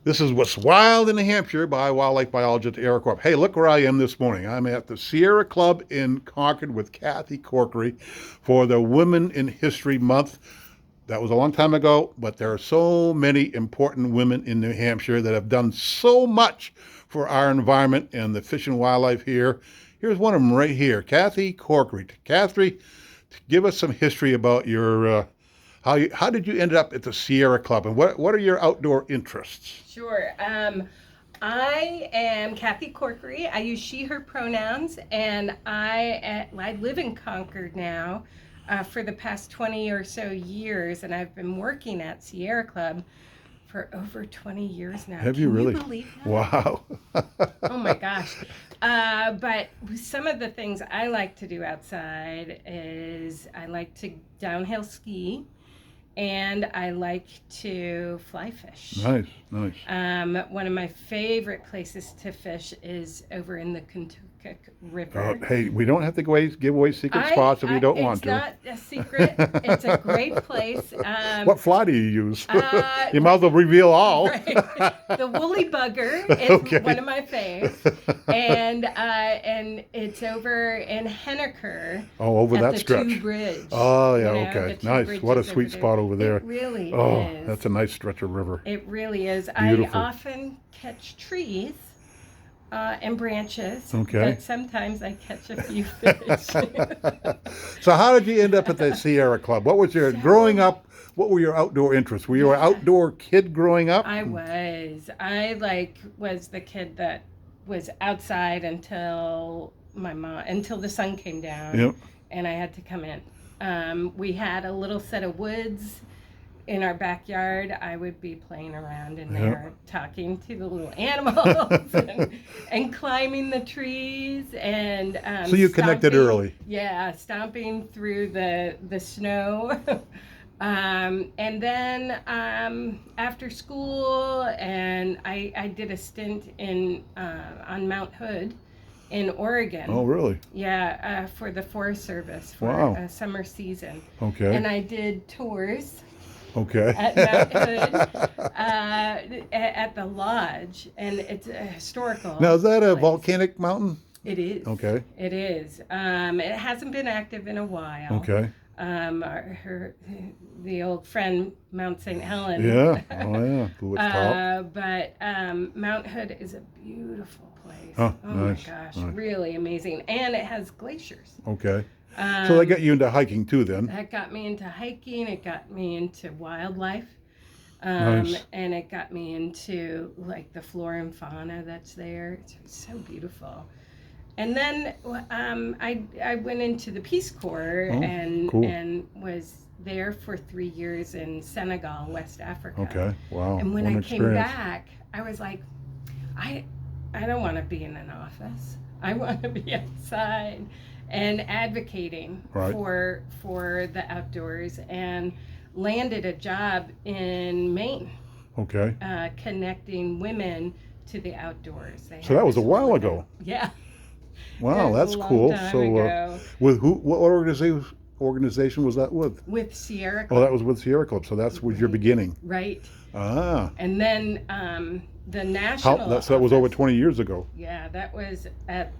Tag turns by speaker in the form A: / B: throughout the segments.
A: This is What's Wild in New Hampshire by wildlife biologist Eric Corp. Hey, look where I am this morning. I'm at the Sierra Club in Concord with Kathy Corkery for the Women in History Month. That was a long time ago, but there are so many important women in New Hampshire that have done so much for our environment and the fish and wildlife here. Here's one of them right here, Kathy Corkery. Kathy, give us some history about your how did you end up at the Sierra Club, and what are your outdoor interests?
B: Sure. I am Kathy Corkery. I use she, her pronouns, and I live in Concord now for the past 20 or so years, and I've been working at Sierra Club for over 20 years now.
A: Have you really?
B: Can you believe that?
A: Wow.
B: Oh my gosh. But some of the things I like to do outside is I like to downhill ski and I like to fly fish.
A: Nice, nice.
B: One of my favorite places to fish is over in the Kentucky River.
A: Hey, we don't have to give away secret spots if you don't want to.
B: It's not a secret. It's a great place.
A: What fly do you use?
B: Uh,
A: You might as well reveal all.
B: Right. The woolly bugger is
A: Okay.
B: one of my faves, and it's over in Henniker.
A: Oh, over
B: at
A: that
B: the
A: stretch.
B: Two Bridge.
A: Oh, yeah,
B: You know,
A: okay.
B: the two
A: Nice. What a
B: bridges
A: sweet
B: over
A: spot over there.
B: It really
A: Oh,
B: is.
A: that's a nice stretch of river.
B: It really is.
A: Beautiful.
B: I often catch trees and branches.
A: Okay.
B: But sometimes I catch a few fish.
A: So how did you end up at the Sierra Club? What was your, growing up, what were your outdoor interests? Were you an outdoor kid growing up?
B: I was the kid that was outside until until the sun came down.
A: Yep.
B: And I had to come in. We had a little set of woods in our backyard. I would be playing around in there, talking to the little animals and climbing the trees and
A: So you connected early.
B: Yeah, stomping through the snow. And then after school, and I did a stint on Mount Hood in Oregon.
A: Oh, really?
B: Yeah, for the Forest Service for
A: Wow.
B: a summer season.
A: Okay.
B: And I did tours
A: Okay.
B: at Mount Hood at the lodge, and it's a historical.
A: Now, is that a
B: place.
A: volcanic mountain?
B: It is.
A: Okay.
B: It is. It hasn't been active in a while.
A: Okay.
B: The old friend Mount St. Helen.
A: Yeah. Oh, yeah. Blew its top.
B: But Mount Hood is a beautiful place.
A: Oh,
B: oh
A: nice,
B: my gosh,
A: nice.
B: really amazing, and it has glaciers.
A: Okay. So they got you into hiking too, then?
B: That got me into hiking. It got me into wildlife.
A: Nice.
B: And it got me into like the flora and fauna that's there. It's so beautiful. And then I went into the Peace Corps
A: cool.
B: and was there for 3 years in Senegal, West Africa.
A: Okay. Wow.
B: And when
A: What an
B: I came
A: experience.
B: back, I was like, I don't want to be in an office. I want to be outside and advocating
A: Right.
B: for the outdoors, and landed a job in Maine,
A: Okay.
B: connecting women to the outdoors.
A: So that was a while ago.
B: Yeah.
A: Wow,
B: a
A: that's
B: long
A: cool.
B: time
A: So,
B: ago.
A: with who? What organization was that with?
B: With Sierra
A: Oh,
B: Club,
A: that was with Sierra Club. So that's was your beginning.
B: right?
A: Ah.
B: And then the national.
A: So that was over
B: office-
A: 20 years ago.
B: Yeah, that was at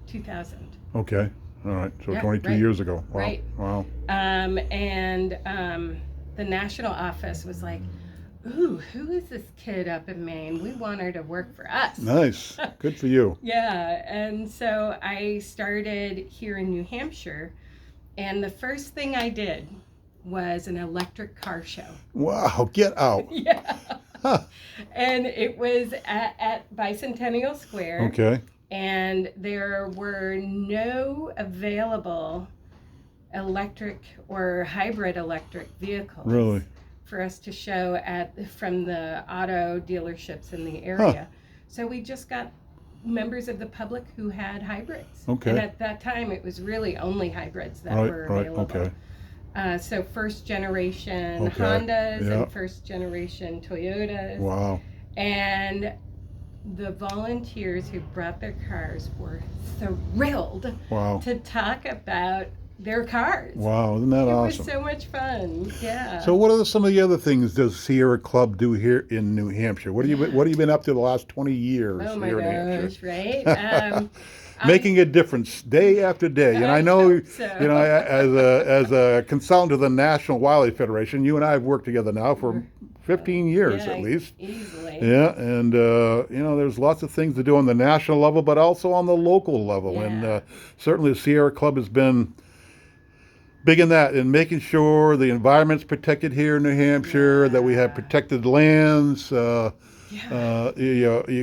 B: 2000.
A: Okay. All right. So
B: Yeah,
A: 22
B: right.
A: years ago. Wow.
B: Right.
A: Wow.
B: And the national office was like, ooh, who is this kid up in Maine? We want her to work for us.
A: Nice. Good for you.
B: Yeah, and so I started here in New Hampshire, and the first thing I did was an electric car show.
A: Wow. Get out.
B: Yeah.
A: Huh.
B: And it was at Bicentennial Square.
A: Okay.
B: And there were no available electric or hybrid electric vehicles
A: Really.
B: for us to show from the auto dealerships in the area. So we just got members of the public who had hybrids.
A: Okay.
B: And at that time, it was really only hybrids that
A: Right.
B: were
A: Right.
B: available.
A: Okay.
B: So first generation
A: Okay,
B: Hondas
A: yeah.
B: and first generation Toyotas.
A: Wow.
B: And the volunteers who brought their cars were thrilled
A: Wow.
B: to talk about their cars.
A: Wow, isn't that
B: It
A: awesome?
B: was so much fun. Yeah.
A: So, what are some of the other things does Sierra Club do here in New Hampshire? What have you been up to the last 20 years
B: Oh my
A: here in New Hampshire?
B: gosh, right?
A: Making a difference day after day. And I know,
B: hope so.
A: as a consultant to the National Wildlife Federation, you and I have worked together now for 15 years
B: Yeah,
A: at least.
B: easily.
A: Yeah, and there's lots of things to do on the national level, but also on the local level.
B: Yeah.
A: And certainly the Sierra Club has been big in that, in making sure the environment's protected here in New Hampshire, that we have protected lands. You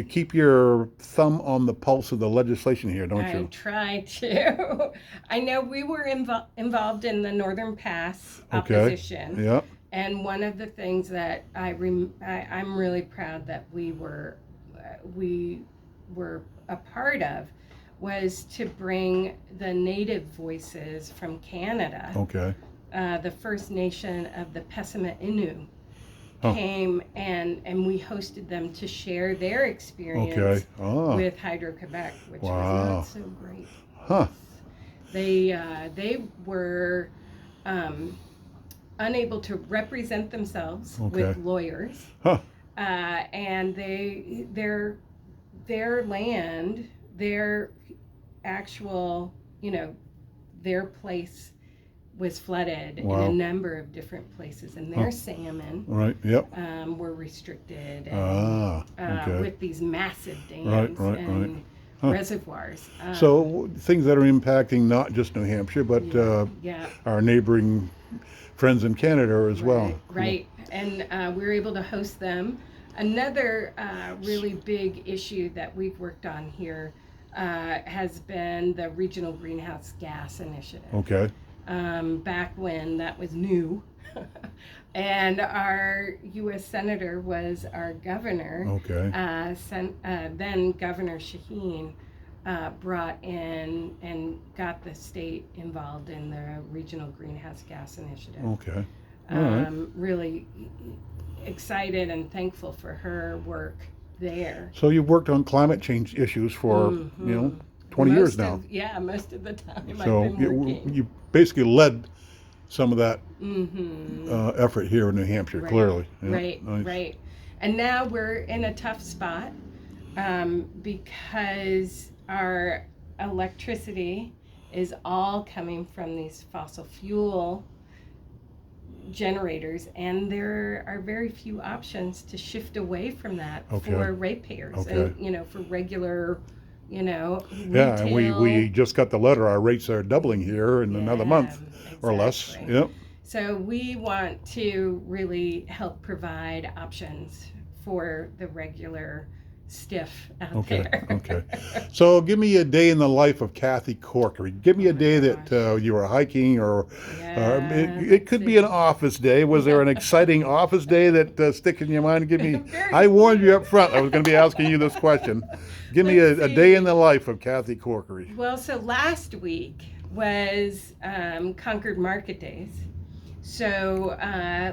A: keep your thumb on the pulse of the legislation here, don't
B: I
A: you?
B: try to. I know we were involved in the Northern Pass
A: Okay.
B: opposition.
A: Yeah.
B: And one of the things that I'm really proud that we were a part of was to bring the native voices from Canada.
A: Okay.
B: The First Nation of the Pesima Innu came and we hosted them to share their experience
A: Okay. Ah.
B: with Hydro-Quebec, which was
A: Wow.
B: not so great.
A: Huh.
B: They were unable to represent themselves with lawyers,
A: Huh.
B: and their land, their actual, their place was flooded in
A: Wow.
B: a number of different places, and their salmon
A: Right. Yep.
B: were restricted
A: Okay.
B: with these massive dams
A: Right.
B: and reservoirs.
A: So things that are impacting not just New Hampshire, but
B: yeah.
A: our neighboring friends in Canada as well.
B: Right. And we were able to host them. Another really big issue that we've worked on here has been the Regional Greenhouse Gas Initiative.
A: Okay.
B: Back when that was new. And our U.S. Senator was our governor.
A: Okay.
B: Then Governor Shaheen brought in and got the state involved in the Regional Greenhouse Gas Initiative.
A: Okay. All right.
B: Really excited and thankful for her work there.
A: So you've worked on climate change issues for 20 years now.
B: Most of the time
A: So
B: I've been working.
A: you basically led some of that effort here in New Hampshire,
B: Right.
A: clearly. Yeah,
B: Right,
A: nice.
B: right. And now we're in a tough spot because our electricity is all coming from these fossil fuel generators, and there are very few options to shift away from that for ratepayers and for regular retail.
A: Yeah, and we just got the letter. Our rates are doubling here in another month or less.
B: Exactly.
A: Yep.
B: So we want to really help provide options for the regular stiff out there.
A: Okay. So give me a day in the life of Kathy Corkery. Give me a day that you were hiking, or it could be an office day. Was there an exciting office day that sticks in your mind? Give me. I warned you up front. I was going to be asking you this question. Give me a day in the life of Kathy Corkery.
B: Well, so last week was Concord Market Days. So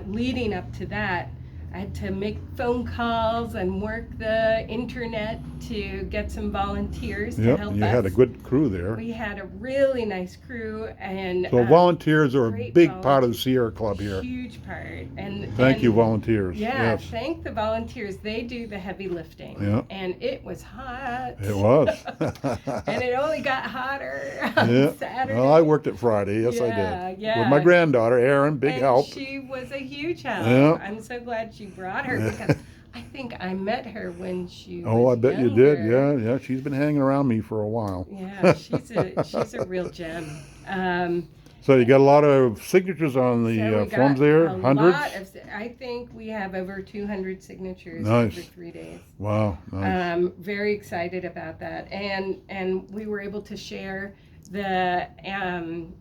B: leading up to that, I had to make phone calls and work the internet to get some volunteers to help us.
A: You had a good crew there.
B: We had a really nice crew, and
A: so volunteers are a
B: great
A: big part of the Sierra Club here.
B: Huge part. And
A: Thank you, volunteers.
B: Yeah,
A: Yes.
B: thank the volunteers. They do the heavy lifting.
A: Yeah.
B: And it was hot.
A: It was.
B: And it only got hotter on Saturday.
A: Well, I worked it Friday. Yes, I did.
B: Yeah.
A: With my granddaughter, Erin. Big
B: And
A: help.
B: she was a huge help.
A: Yeah.
B: I'm so glad she brought her because I think I met her when she
A: Oh,
B: was
A: I bet
B: younger.
A: you did. Yeah. She's been hanging around me for a while.
B: Yeah, she's a real gem.
A: So you got a lot of signatures on the
B: So we got
A: forms there?
B: a
A: Hundreds?
B: lot of, I think we have over 200 signatures
A: Nice.
B: over 3 days.
A: Wow. Nice.
B: Very excited about that, and we were able to share the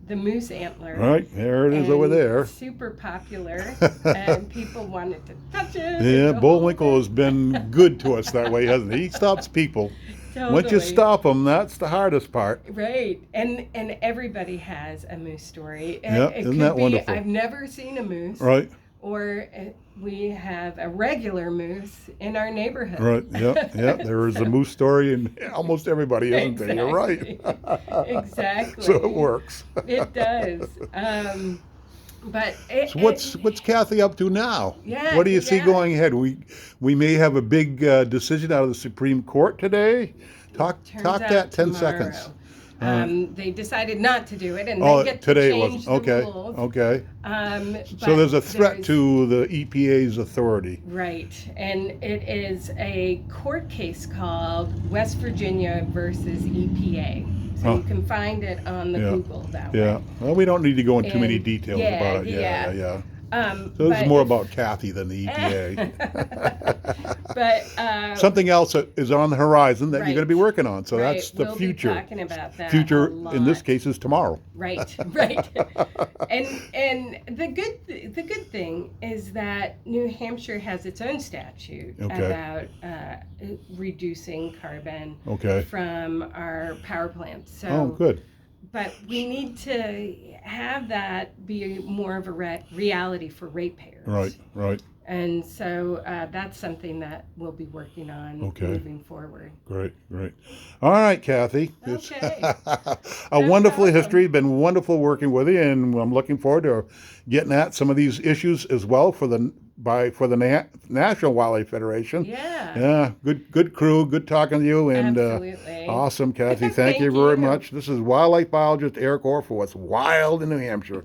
B: moose antler.
A: Right, there it is over
B: And
A: there.
B: Super popular, and people wanted to touch it.
A: Yeah,
B: and
A: Bullwinkle
B: hold
A: has been good to us that way, hasn't he? He stops people.
B: it. Totally.
A: Once you stop them, that's the hardest part.
B: Right, and everybody has a moose story.
A: Yeah,
B: It
A: isn't
B: could
A: that
B: be,
A: wonderful?
B: I've never seen a moose.
A: Right.
B: or we have a regular moose in our neighborhood.
A: Right. Yep. Yep. There is a moose story in almost everybody, isn't there? You're right.
B: Exactly.
A: So it works.
B: It does. But
A: So what's Kathy up to now?
B: Yeah,
A: What do you see
B: yeah.
A: going ahead? We may have a big decision out of the Supreme Court today. Talk
B: Turns
A: that
B: out
A: 10
B: tomorrow.
A: seconds.
B: They decided not to do it, and
A: Oh,
B: they get
A: today
B: to
A: it
B: change
A: wasn't.
B: the
A: Okay.
B: rules.
A: Okay.
B: But
A: So there's a threat
B: there's-
A: to the EPA's authority.
B: Right, and it is a court case called West Virginia versus EPA. So
A: Huh.
B: you can find it on the
A: Yeah.
B: Google that
A: Yeah.
B: way.
A: Well, we don't need to go into too many
B: And-
A: details
B: yeah,
A: about it.
B: yeah.
A: Yeah.
B: Um,
A: So this is
B: but
A: more
B: if-
A: about Kathy than the EPA.
B: But
A: Something else that is on the horizon that you're
B: Right.
A: going to be working on. So
B: right,
A: that's the
B: we'll
A: future.
B: Be talking about that
A: Future
B: a
A: in this
B: lot.
A: case is tomorrow.
B: Right, right. And the good thing is that New Hampshire has its own statute
A: Okay.
B: about reducing carbon
A: Okay.
B: from our power plants. So,
A: Oh, good.
B: but we need to have that be more of a reality for ratepayers.
A: Right. Right.
B: And so that's something that we'll be working on
A: Okay.
B: moving forward.
A: Great. Great. All right, Kathy. It's
B: Okay.
A: a
B: No
A: wonderful
B: problem.
A: history. Been wonderful working with you, and I'm looking forward to getting at some of these issues as well for the National Wildlife Federation.
B: Yeah.
A: Yeah, good crew, good talking to you, and
B: Absolutely.
A: awesome, Kathy. Thank
B: Thank
A: you very
B: you.
A: much. This is wildlife biologist Eric Orr for What's Wild in New Hampshire.